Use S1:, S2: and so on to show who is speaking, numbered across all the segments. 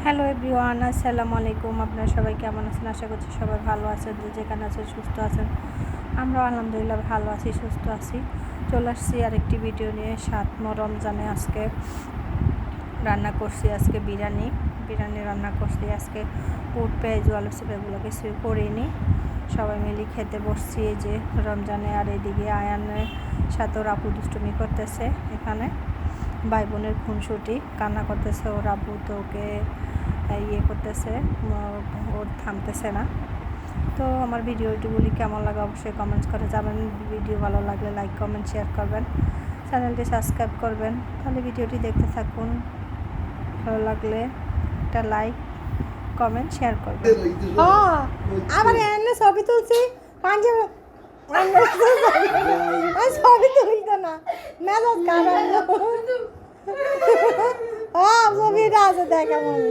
S1: Hello everyone, আসসালামু আলাইকুম। আপনারা সবাই কেমন আছেন? আশা করছি সবাই ভালো আছেন, যে যেখানে আছেন সুস্থ আছেন। আমরা আলহামদুলিল্লাহ ভালো আছি, সুস্থ আছি। চলে আসছি আরেকটি ভিডিও নিয়ে। 7 রমজানে আজকে রান্না করছি, আজকে বিরিয়ানি রান্না করছি। আজকে পুট পেঁয়াজ আলু সুপ এগুলো কিছুই করিনি, সবাই মিলে খেতে বসছি। এই যে রমজানে। আর এদিকে আয়ানের সাথে ওর আপু দুষ্টুমি করতেছে, এখানে ভাই বোনের খুনসুটি কান্না করতেছে। ওর আপু তো ওকে ইয়ে করতেছে, ওর থামতেছে না। তো আমার ভিডিওগুলি কেমন লাগে অবশ্যই কমেন্টস করে যাবেন। ভিডিও ভালো লাগলে লাইক কমেন্ট শেয়ার করবেন, চ্যানেলটি সাবস্ক্রাইব করবেন। তাহলে ভিডিওটি দেখতে থাকুন। ভালো লাগলে একটা লাইক কমেন্ট শেয়ার করবেন। আবার এনে ছবি তুলছি পাঞ্জাবি ছবি তুলতো না, মেজাজ খারাপ। ছবিটা আছে, দেখা মনে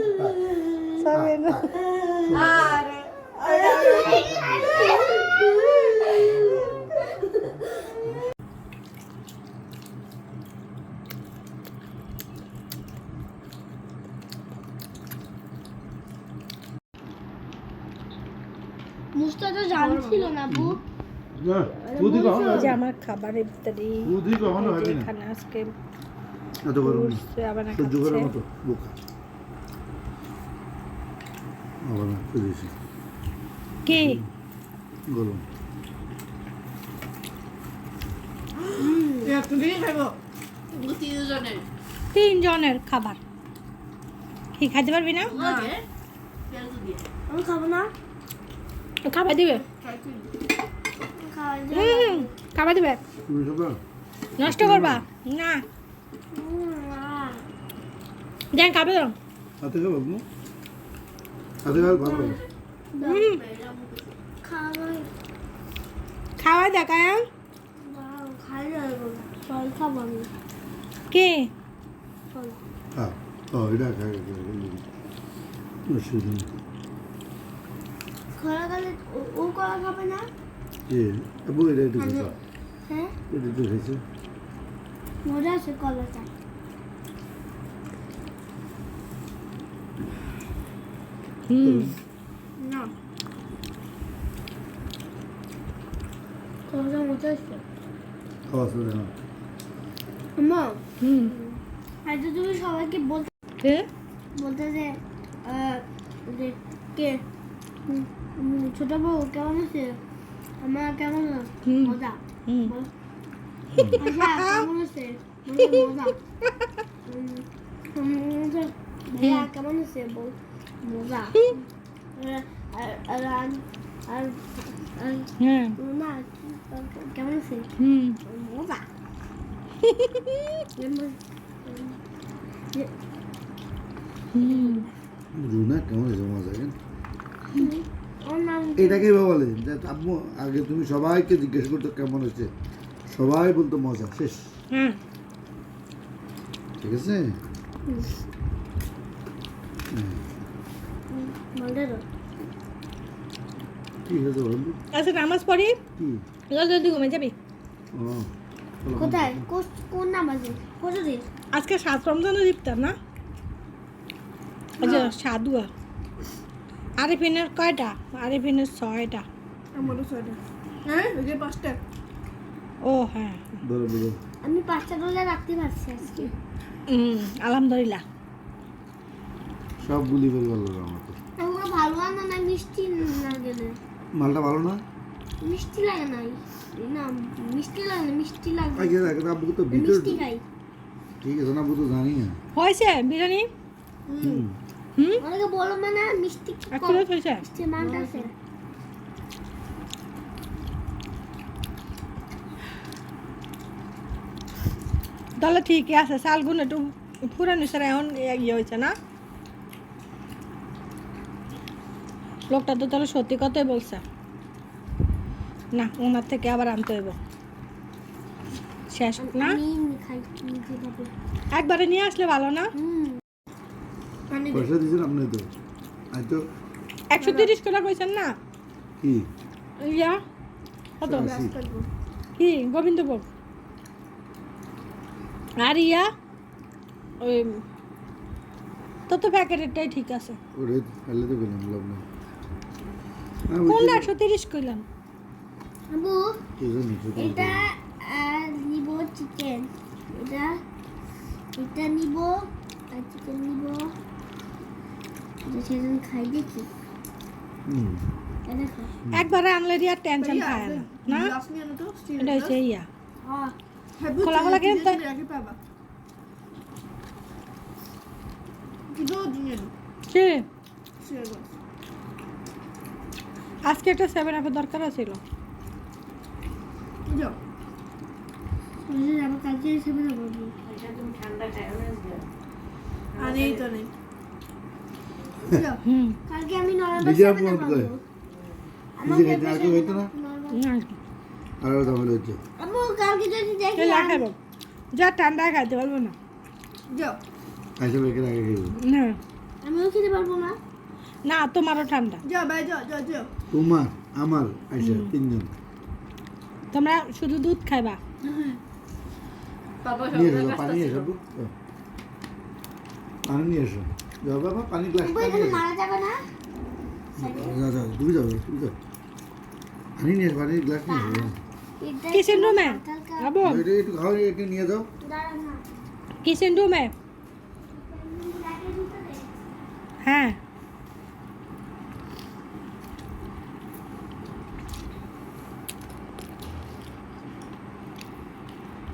S1: ছবি
S2: মুস্তা তো জানছিল না বু।
S1: যে আমার খাবারের ভিতরে এখানে আজকে কি তিনজনের খাবার কি খাইতে পারবি না?
S2: আমি খাবো না।
S1: খাবার দিবে, খাবার দিবে, নষ্ট করবা না। দেন খাবে তো খাওয়াই দেখায়
S2: ফল খাবো আমি।
S1: কি
S2: ফল খরা গেলে ও কলা খাবে না। হ্যাঁ মজা আছে কলাটা। না কলাটা মজা আছে। মা আজকে তুমি সবাইকে বলতে যে যে কে ছোট বউ কেমন আছে, আমার কেমন মজা আচ্ছা কেমন আছে মজা ভাইয়া কেমন আছে বল মজা। আর না কেমন আছে মজা।
S3: এটাকে বলে যে আম্মু আগে তুমি সবাইকে জিজ্ঞেস করতো কেমন হয়েছে, সবাই বলতো মজা। শেষ, ঠিক আছে। ঠিক আছে বন্ধু,
S1: আচ্ছা নামাজ পড়ি,
S3: কি
S1: জলদি ঘুমে যাবি।
S2: কোথায় কোন নামাজে কোথায়
S1: আজকে 7 রমজানের ইফতার না? আচ্ছা সাদুয়া। আরিফিনের কয়টা? আরিফিনের 6টা।
S4: আমারও 6টা। হ্যাঁ ওই যে 5টা।
S1: ও হ্যাঁ,
S2: আমি 5টা রোজা রাখতে পারছি আজকে।
S1: আলহামদুলিল্লাহ।
S3: সব গুলি করে গেল আমাকে।
S2: আমার ভালো না না মিষ্টি লাগে না।
S3: মালটা ভালো না,
S2: মিষ্টি লাগে না। না মিষ্টি লাগে না, মিষ্টি লাগে।
S3: আগে দেখো আব্বু তো ভিতর
S2: মিষ্টি খাই।
S3: ঠিক আছে না, আব্বু তো জানি না।
S1: হয়েছে বিরিয়ানি?
S2: অনেকে বলো মানে মিষ্টি
S1: একটু হয়েছে,
S2: মিষ্টি মানটা আছে।
S1: তাহলে ঠিকই আছে। শালগুন একটু পুরানি স্যার এখন ইয়ে হয়েছে না? লোকটা তো তাহলে সত্যি কথাই বলছে না, ওনার থেকে আবার আনতে হইব। শেষ না,
S2: আমি খাই নিজে ভাবে।
S1: একবারে নিয়ে আসলে ভালো না?
S3: পয়সা দিয়েছেন আপনি তো, আজ তো
S1: 130 টাকা কইছেন না?
S3: কি
S1: ইয়া কত?
S3: 80
S1: কি গোবিন্দভোগ আর ইয়া ওই তো প্যাকেটেরটাই ঠিক আছে।
S3: ওরে ফেলে তো গেলাম লাভ নেই
S1: কোনটা 130 কইলাম?
S2: আবু
S3: কি জানি
S2: এটা নিব চিকেন, এটা নিব আর চিকেন নিব, সেজন খাই দেখি। এটা খাই।
S1: একবারে আনলে দিয়ে আর টেনশন খায় না না।
S4: গ্লাস নিয়ে আনো তো স্টিল
S1: এটা হচ্ছে ইয়া
S2: হ্যাঁ
S1: খোলা খোলা কিন্তু
S4: আগে পাবা দুটো দিয়ে নো
S1: কি
S4: স্টিল গ্লাস
S1: আজকে একটা 7 আপের দরকার ছিল।
S4: যাও
S2: আমার কালকে হিসেবে না বলবো।
S4: আর এই তো নেই যাও
S2: কালকে আমি নরমাল
S3: নিজে
S2: হিসেবে
S3: আপলোড করে
S2: আমার
S3: নিজে খাইতে আগে হইতো না আর দামের হচ্ছে
S2: আবু কালকে যদি দেখি
S1: খাবো যা ঠান্ডা খাইতে পারবো না।
S4: যাও
S3: আইসা বেকের আগে খাইব
S1: না
S2: আমিও খেতে পারবো না।
S1: না তোমারও ঠান্ডা।
S4: যাও ভাই যাও যাও যাও
S3: তোমার আমার আইসা তিনজন
S1: তোমরা শুধু দুধ খাইবা।
S3: নিয়ে এসো পানি নিয়ে এসো পানি নিয়ে এসো যাও বাবা পানি গ্লাস
S2: আবু এখানে মারা যাবে না?
S3: যাও যাও তুমি যাও পানি নিয়ে এসো পানির গ্লাস নিয়ে এসো
S2: এটা
S1: কিচেন রুমে আবু
S3: এটা একটু খাও এটা নিয়ে যাও
S2: দাঁড়া না।
S1: কিচেন রুমে হ্যাঁ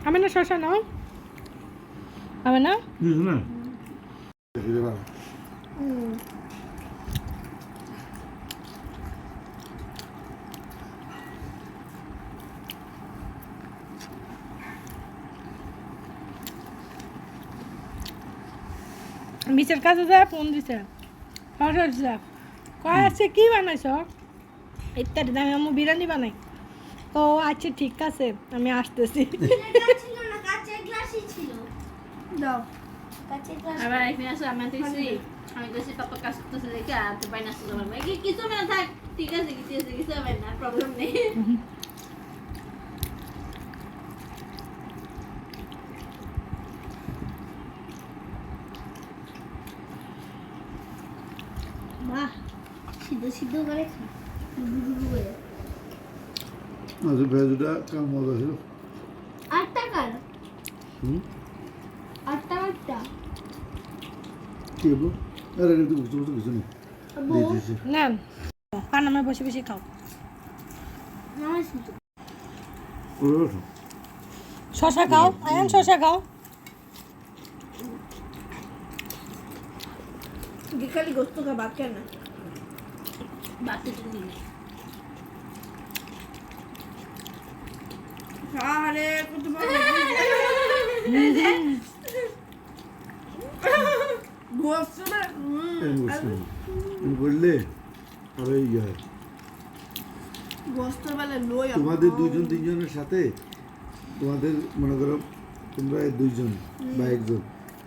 S1: আমি না শশা নাও আমি না
S3: নিয়ে না এটা ভালো
S1: বিচের কাছে যায় ফোন দিছে হঠাৎ কয় আছে কি বানাইছ ইত্যাদি আমি আমি বিরিয়ানি বানাই। ও আচ্ছা ঠিক আছে আমি আসতেছি।
S2: এটা ছিল না, কাঁচের গ্লাসই ছিল।
S4: যাও
S2: কাঁচের গ্লাস।
S5: আবার এখানে আসলে আমি দেখছি আমি দেখছি পাপা কাজ করতেছে দেখে আর তো বাইনা আসতে পারবো কিছু হবে না থাক ঠিক আছে কিছু হবে না প্রবলেম নেই
S2: বাহ সিদ্ধ সিদ্ধ করে খাই ডুবু করে।
S3: আচ্ছা ভেজটা কেমন মজা ছিল
S2: 8 টাকার
S3: হুম
S2: 8 টাকারটা
S3: কি বলবো আরে কিন্তু বুঝতে বুঝতে কিছু নেই
S2: আবু
S3: দিয়ে দিয়েছি
S1: না পানামে বসে বসে খাও।
S2: আমার সিদ্ধ
S3: ওরে ওঠো
S1: শশা খাও আয়ান শশা খাও।
S4: খালি গোস্ত খাবা কেন
S5: বাকি তো দিন
S4: আরে কত বড় গোস্ত না
S3: বললে আরে ইয়া
S4: গোস্ত বেলা লই
S3: তোমাদের দুইজন তিনজনের সাথে তোমাদের মনে করো তোমরা দুইজন বা একজন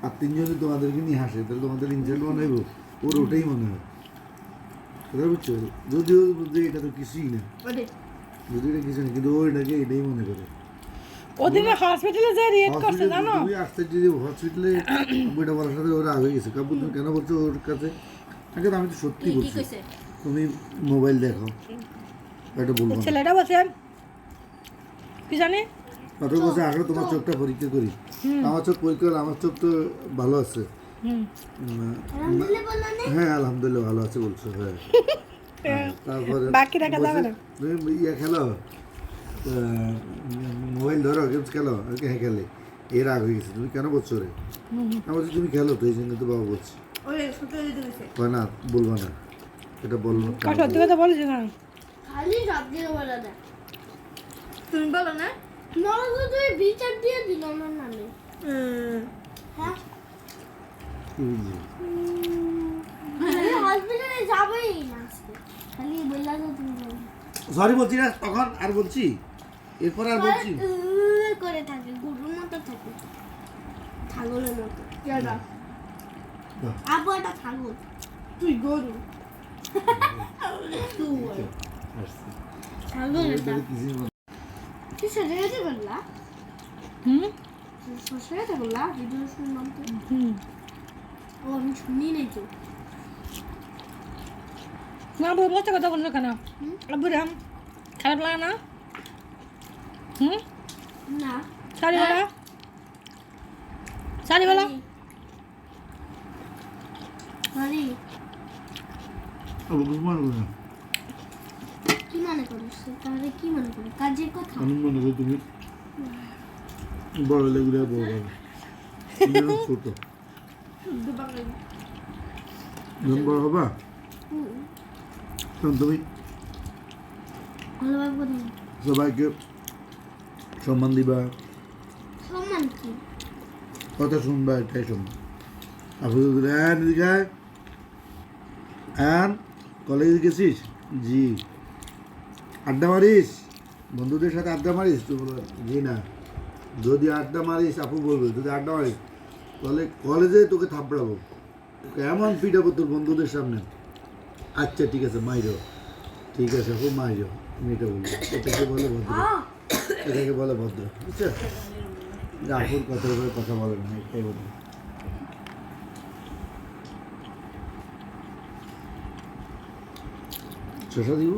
S3: আর তিনজনে তোমাদেরকে নিয়ে হাসে তাহলে তোমাদের ইনসাল্ট মনে হইব ওর ওটাই মনে হয় কথা বুঝছো যদিও বুঝতে এটা তো কিছুই না
S4: ওরে
S3: যদি এটা কিছু না কিন্তু ও এটাকে এটাই মনে করে
S1: ওদিনে হসপিটালে যে রিয়েট করছে জানো
S3: তুমি আসতে যে হসপিটালে বইটা বলার সাথে ওরা আগে গেছে কাবু তুমি কেন বলছো ওর কাছে আগে আমি তো সত্যি
S5: কি
S3: বলছি
S5: কইছে
S3: তুমি মোবাইল দেখো এটা বলবো না
S1: ছেলেটা বলছে কি জানি
S3: কত বছর আগে তোমার চোখটা পরীক্ষা করি আমার চোখ পরীক্ষা করলে আমার চোখ তো ভালো আছে
S2: আলহামদুলিল্লাহ বললো না।
S3: হ্যাঁ আলহামদুলিল্লাহ ভালো আছে বলছো হ্যাঁ তারপরে
S1: বাকি রাখা যাবে না।
S3: তুমি ইয়ে খেলো মোবাইল ধরো গেমস খেলো আমি হ্যাঁ খেলে এর আগ হয়ে গেছে তুমি কেন বলছো রে আমি বলছি তুমি খেলো তো এই জন্য তো বাবা বলছি
S4: ওরে সত্যি দিতে গেছে
S3: কয় না বলবো না এটা বলবো
S1: কার সত্যি কথা বলেছি না
S2: খালি সব দিয়ে বলা না।
S4: তুমি বলো না
S2: নরক তুই বিচার দিয়ে দিল আমার নামে। হ্যাঁ
S3: কি বুঝলি
S2: হসপিটালে যাবেই না আজকে। খালি বললা তো তুমি যাবে।
S3: সরি বলছি না তখন আর বলছি এরপর আর বলছি
S2: করে থাকে গরুর মতো থাকে ছাগলের মতো।
S4: কেডা
S2: আবু একটা ছাগল।
S4: তুই গরু
S2: তুই ছাগল এটা তুই সরে গেছে বললা
S1: হুম
S2: সরে গেছে বললা ভিডিও শুনলাম তো। ও আমি শুনি নাই তো।
S1: না বউ বসে কথা বলছো কেন আব্বু রাম খারাপ লাগে না
S2: না
S1: শাড়িওয়ালা শাড়িওয়ালা
S2: মানে
S3: আবু কিছু মনে করো না।
S2: কি মনে করিস তাহলে কি মনে করিস কাজের কথা
S3: আমি মনে করি তুমি বড় লেগুলো বড় হবে তুমি এখন ছোট যখন বড় হবা তখন তুমি
S2: ভালোভাবে বলি
S3: সবাইকে সম্মান দিবা,
S2: সম্মান কি
S3: কথা শুনবা, এটাই সম্মান। আপনি কলেজে গেছিস? জি। আড্ডা মারিস? বন্ধুদের সাথে আড্ডা মারিস? তো বলো জি না। যদি আড্ডা মারিস আপু বলবে, যদি আড্ডা মারিস তাহলে কলেজে তোকে থাপড়াবো, এমন পিটাবো তোর বন্ধুদের সামনে। আচ্ছা ঠিক আছে মাইরো, ঠিক আছে আপু মাইরো, তুমি এটা বলবো। এটাকে বলে ভদ্র, এটাকে বলে ভদ্র, বুঝছো? যে আপুর কথার উপরে কথা বলে না, এটাই বলে। শশা দিব?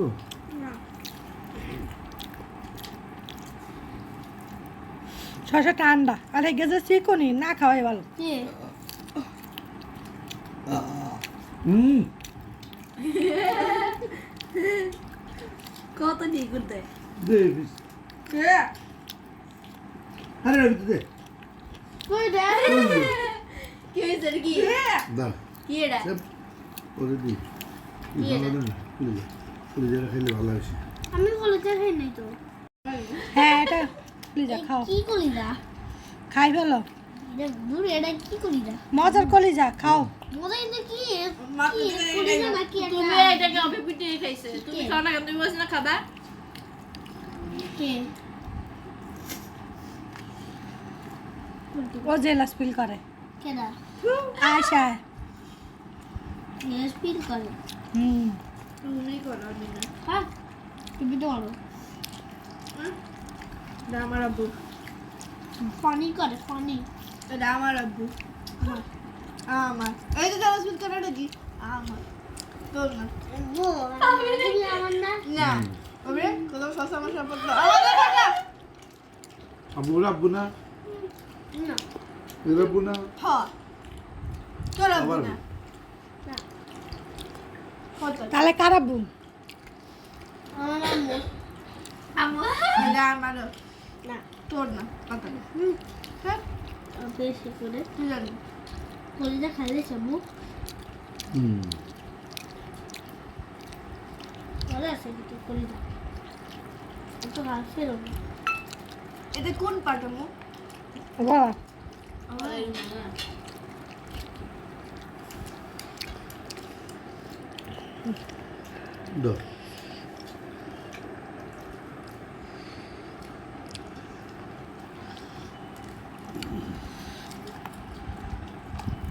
S1: শশা ঠান্ডা আরে গেছে চিকনি না খাওয়াই ভালো
S2: কে
S3: হুম
S5: কত ঠিক করতে
S3: দে বিস। আরে রবি দে
S2: কই দে
S5: কি হয়েছে কি
S3: দা
S5: কি এটা
S3: সব ওরে দি
S5: কি এটা?
S3: পুলিশ খেলে ভালো আছে।
S2: আমি কলেজে খাই নাই তো
S1: হ্যাঁ এটা কলিজা খাও
S2: কি কলিজা
S1: খাই ফেলো
S2: দূর এটা কি কলিজা
S1: মজার কলিজা খাও
S2: মজা কিন্তু কি কলিজা নাকি
S5: তুমি
S2: একটা
S5: এটাকে অফে পিটে খাইছে তুমি খাও না কেন তুমি বলছ না খাবা
S2: কে
S1: ও জেলাস ফিল করে
S2: কেডা
S1: আয়শা
S2: নেস ফিল করে
S5: তুমি করো না
S2: হ্যাঁ তুমি তো করো
S4: এটা আমার আব্বু
S2: ফানি করে ফানি
S4: এটা আমার আব্বু আমার এই তো জানাস বিল করে নাকি আমার তোর না
S2: আমার না
S4: না ওরে কত সস্তা আমার সম্পর্ক আমাদের টাকা
S3: আবু আব্বু না,
S2: না
S3: এর আব্বু না,
S4: হ তোর আব্বু
S3: আবার
S4: না কত
S1: তাহলে কারাবু
S2: আমার আম্মু
S5: আমু
S4: এটা আমারও
S2: না
S4: তোর না কত হ্যাঁ
S2: বেশি করে
S4: তুই জানি
S2: কলিজা খাইলে চাবু
S3: হুম
S2: ভালো আছে কিন্তু কলিজা তো হাত ফেরো
S4: এটা কোন পার্ট আমু
S1: বাবা
S3: দাও।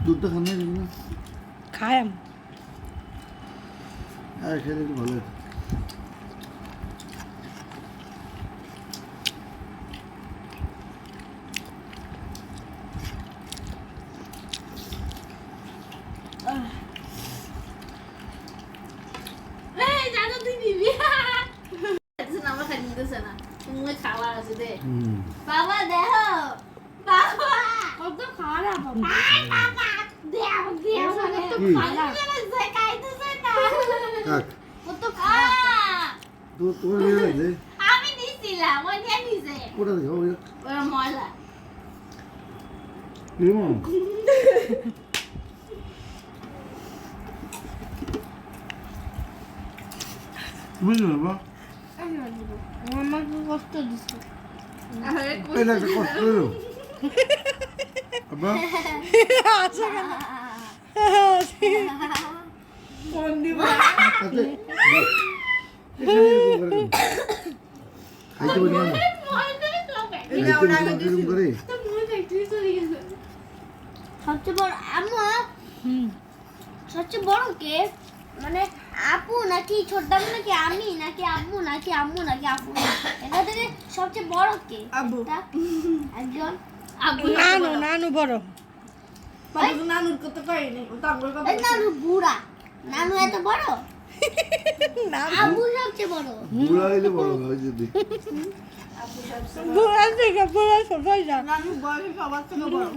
S3: দুধটা খান না
S1: খাই আমি
S3: আর খেলে একটু ভালো হতো।
S5: এই জানো তুই দিবি আমার খাই দিতেছে না তুমি খাওয়া আছে দে
S3: হুম
S5: বাবা দেখো বাবা
S2: কত খারাপ
S5: বাবা দেও দেও কত
S3: কি?
S5: খারাপ লাগছে খাইতেছে না
S3: কাক
S2: কত খারাপ
S3: তো তোমার মেয়ে লাগছে
S5: আমি দিছিলাম ওই নিয়ে নিছে
S3: ওটা দেখো
S5: ওর ময়লা
S3: কেমন বুঝলি না বা
S2: আমাকে কষ্ট দিচ্ছে
S4: আরে
S3: এটা একটা কষ্ট হলো আব্বা
S4: ফোন দিব
S3: তাতে বাস, এখানে এরকম করে কেন? খাইতে পারি না
S5: ময়লা তো খাবে
S3: খাইতে পারি না এরকম করে
S5: তো মুই ফ্যাক্টরি চলে গেছে
S2: সবচেয়ে বড় আম্মু সবচেয়ে বড় কে মানে আপু নাকি ছোট্টাম নাকি আমি নাকি আম্মু নাকি আম্মু নাকি আপু এটা থেকে সবচেয়ে বড় কে
S4: আব্বু
S2: এটা একজন
S5: আব্বু
S1: নানু নানু বড়
S4: পাপা তো নানুর কথা কয়নি ও তো আমার কথা
S2: এই নানু বুড়া নানু এত বড়
S1: না
S2: আব্বু সবচেয়ে বড়
S3: বুড়া হইলে বড় হয় যদি
S1: বুড়া থেকে বুড়া সবাই যা
S4: নানু বয়সে সবার থেকে বড়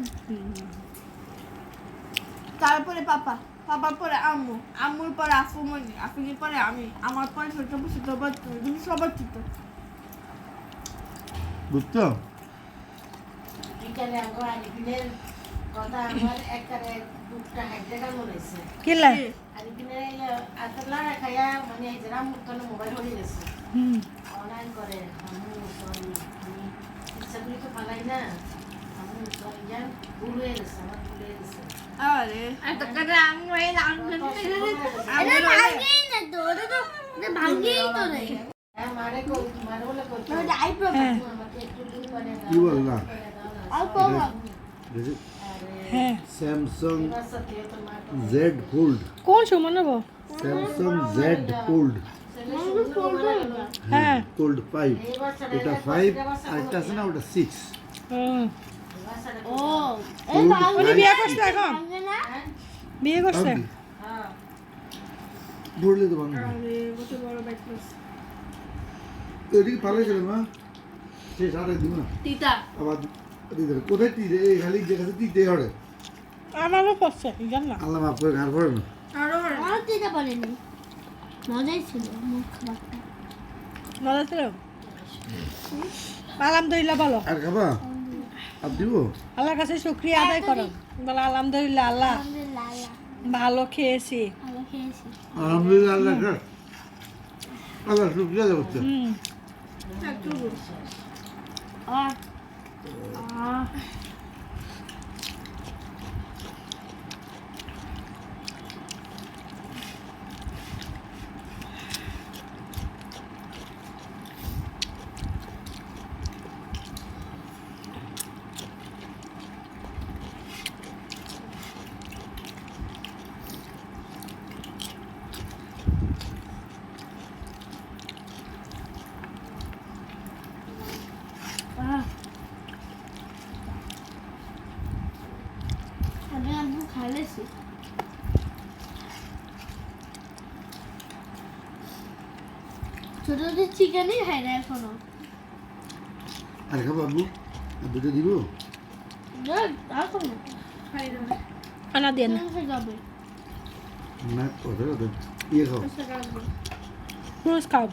S4: তারপরে পাপা পাপার পরে আম্মু আম্মুর পরে আফুমনি আফুনির পরে আমি আমার পরে ছোট ছোট বাচ্চা তুমি সবার ছোট
S3: বুঝছো
S6: বিকালে আমার আলিপিনের কথা আমার একবারে দুধটা হাইড্রেটা মনে হয়েছে
S1: কি লাই
S6: আলিপিনের আতলা খাইয়া মানে যারা মুখখানে মোবাইল হয়ে গেছে
S1: হুম
S6: অনলাইন করে আমি সরি আমি ইচ্ছা করি তো পালাই না আমি সরি যান ভুল হয়ে গেছে আমার ভুল হয়ে গেছে
S4: আরে
S5: এত করে আম্মু এই আম্মু
S2: এটা ভাঙেই না তো এটা তো এটা ভাঙেই তো নেই
S6: হ্যাঁ মারে বলে করতে
S2: এটা আই প্রবলেম
S6: আমাকে একটু দূর করে
S3: কি বল না
S2: অল্প
S1: হ্যাঁ
S3: স্যামসাং
S6: এবার সত্যি তোমার
S3: জেড ফোল্ড
S1: কোন সময় নেবো
S3: স্যামসাং জেড ফোল্ড
S1: হ্যাঁ
S3: ফোল্ড 5 এটা 5 আরেকটা আছে না ওটা 6
S1: হুম
S2: ও এই
S1: উনি বিয়ে করছে এখন
S2: ভাঙে না
S1: বিয়ে করছে
S6: হ্যাঁ
S3: ধরলে তো ভাঙবে
S4: আরে কত বড় ব্যাগ
S3: এদিকে পালাইছিল মা সে সাথে দিব না
S5: তিতা
S3: আবার দিতে হবে। কোথায় টিতে এই খালি যেখানে টিতে হরে
S1: আমারও করছে জান না
S3: আল্লাহ মাফ করে ঘাড় পড়ে না
S4: আরো
S2: আমার দিতে পারেনি মজাই ছিল মুখ খারাপটা
S1: মজা ছিল আলহামদুলিল্লাহ ভালো
S3: আর খাবা আর দিব
S1: আল্লাহর কাছে শুক্রিয়া আদায় করো বলো আলহামদুলিল্লাহ আল্লাহ
S2: আলহামদুলিল্লাহ আল্লাহ
S1: ভালো খেয়েছি
S2: ভালো খেয়েছি
S3: আলহামদুলিল্লাহ আল্লাহ খার আল্লাহ শুক্রিয়া করতে
S1: হুম
S2: আর আমি আব্বু খাইলেছি ছোট ছোট চিকেনই খাই না এখনো
S3: আর খাবা আব্বু আর দুটো দিব
S2: আর কোনো
S1: আনা দিয়ে না
S2: যাবে
S3: না কথা কথা ইয়ে খাও
S1: রোজ খাও